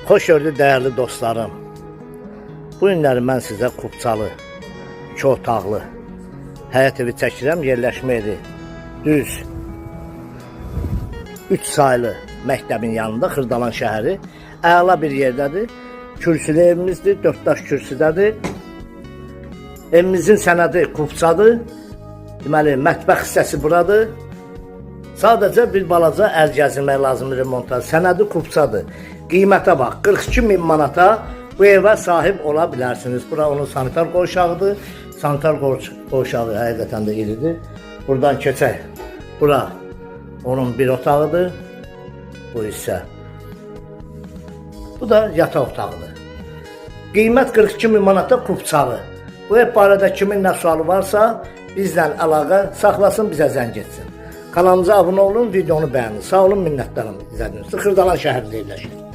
Xoş gördük dəyərli dostlarım. Bu günləri mən sizə Qubçalı, 2 otaqlı həyət evi çəkirəm, yerləşmə evi. Düz 3 saylı məktəbin yanında Xırdalan şəhəri. Əla bir yerdədir. Kürsülü evimizdir, 4 daş kürsüdədir. Evimizin sənədi Qubçadır. Deməli, mətbəx hissəsi buradır. Sadəcə bir balaca əl gəzirmək lazımdır remonta. Sənədi Qubçadır. Qiymətə bax, 42.000 manata bu evə sahib ola bilərsiniz. Bura onun sanitar qovşağıdır. Sanitar qovşağı həqiqətən də iridir. Buradan keçək. Bura onun bir otağıdır. Bu hissə. Bu da yataq otağıdır. Qiymət 42.000 manata Qubçalı. Bu ev barədə kimin nə sualı varsa bizdən əlaqə saxlasın, bizə zəng etsin. Kanalımıza abunə olun, videonu bəyənin. Sağ olun, minnətdarım izlədiyiniz üçün. Xırdalan şəhərində yerləşir.